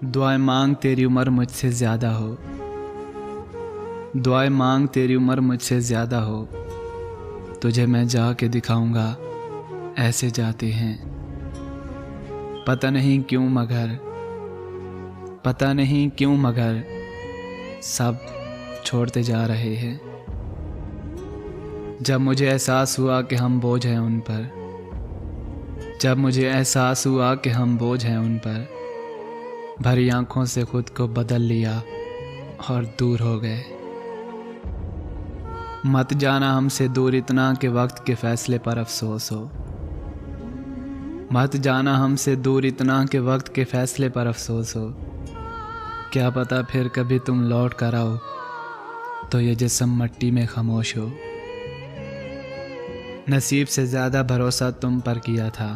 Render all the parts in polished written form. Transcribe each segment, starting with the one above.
दुआएं मांग तेरी उम्र मुझसे ज़्यादा हो, दुआएं मांग तेरी उम्र मुझसे ज़्यादा हो, तुझे मैं जाके दिखाऊंगा ऐसे जाते हैं। पता नहीं क्यों मगर सब छोड़ते जा रहे हैं। जब मुझे एहसास हुआ कि हम बोझ हैं उन पर, जब मुझे एहसास हुआ कि हम बोझ हैं उन पर, भरी आंखों से खुद को बदल लिया और दूर हो गए। मत जाना हमसे दूर इतना कि वक्त के फैसले पर अफसोस हो, मत जाना हमसे दूर इतना कि वक्त के फैसले पर अफसोस हो। क्या पता फिर कभी तुम लौट कर आओ तो ये जिस्म मट्टी में खामोश हो। नसीब से ज़्यादा भरोसा तुम पर किया था,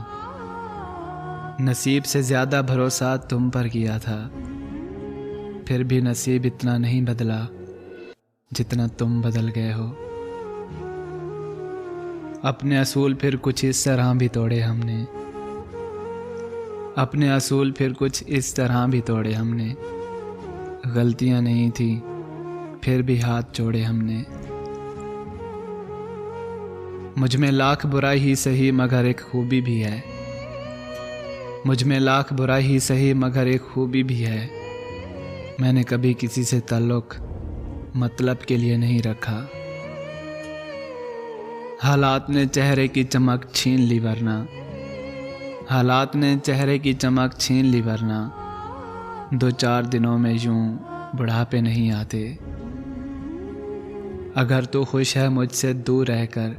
नसीब से ज़्यादा भरोसा तुम पर किया था, फिर भी नसीब इतना नहीं बदला जितना तुम बदल गए हो। अपने असूल फिर कुछ इस तरह भी तोड़े हमने, अपने असूल फिर कुछ इस तरह भी तोड़े हमने। गलतियां नहीं थी फिर भी हाथ जोड़े हमने। मुझ में लाख बुराई ही सही मगर एक खूबी भी है, मुझ में लाख बुराई ही सही मगर एक खूबी भी है। मैंने कभी किसी से ताल्लुक मतलब के लिए नहीं रखा। हालात ने चेहरे की चमक छीन ली वरना, हालात ने चेहरे की चमक छीन ली वरना, 2-4 दिनों में यूं बुढ़ापे नहीं आते। अगर तू खुश है मुझसे दूर रहकर,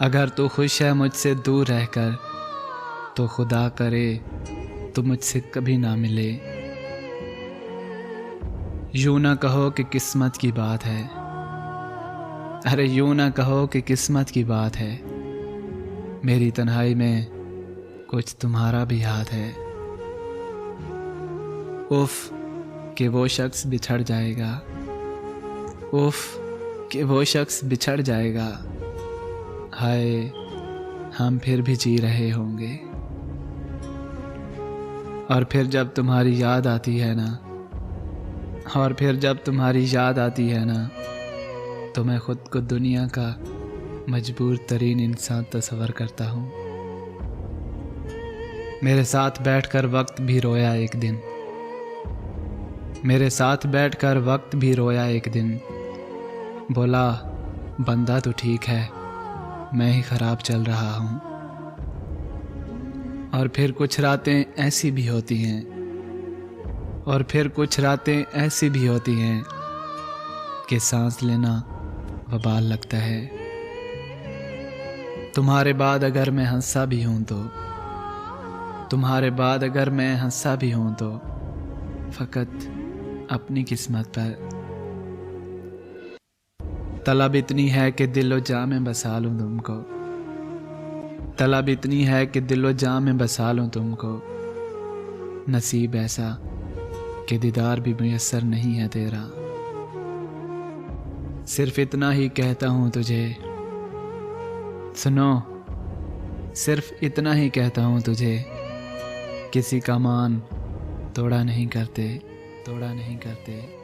अगर तू खुश है मुझसे दूर रहकर, तो खुदा करे तो मुझसे कभी ना मिले। यूं ना कहो कि किस्मत की बात है, अरे यूं ना कहो कि किस्मत की बात है। मेरी तन्हाई में कुछ तुम्हारा भी हाथ है। उफ कि वो शख्स बिछड़ जाएगा, उफ कि वो शख्स बिछड़ जाएगा। हाय हम फिर भी जी रहे होंगे। और फिर जब तुम्हारी याद आती है ना, और फिर जब तुम्हारी याद आती है ना, तो मैं खुद को दुनिया का मजबूर तरीन इंसान तस्वर करता हूँ। मेरे साथ बैठकर वक्त भी रोया एक दिन, मेरे साथ बैठकर वक्त भी रोया एक दिन। बोला बंदा तो ठीक है, मैं ही ख़राब चल रहा हूँ। और फिर कुछ रातें ऐसी भी होती हैं, और फिर कुछ रातें ऐसी भी होती हैं कि सांस लेना वबाल लगता है। तुम्हारे बाद अगर मैं हंसा भी हूँ तो, तुम्हारे बाद अगर मैं हंसा भी हूँ तो फ़कत अपनी किस्मत पर। तलब इतनी है कि दिलो जाँ में बसा लूँ तुमको, तलब इतनी है कि दिलो जाँ में बसा लूँ तुमको। नसीब ऐसा कि दीदार भी मुयस्सर नहीं है तेरा। सिर्फ इतना ही कहता हूँ तुझे, सुनो सिर्फ इतना ही कहता हूँ तुझे, किसी का मान तोड़ा नहीं करते, तोड़ा नहीं करते।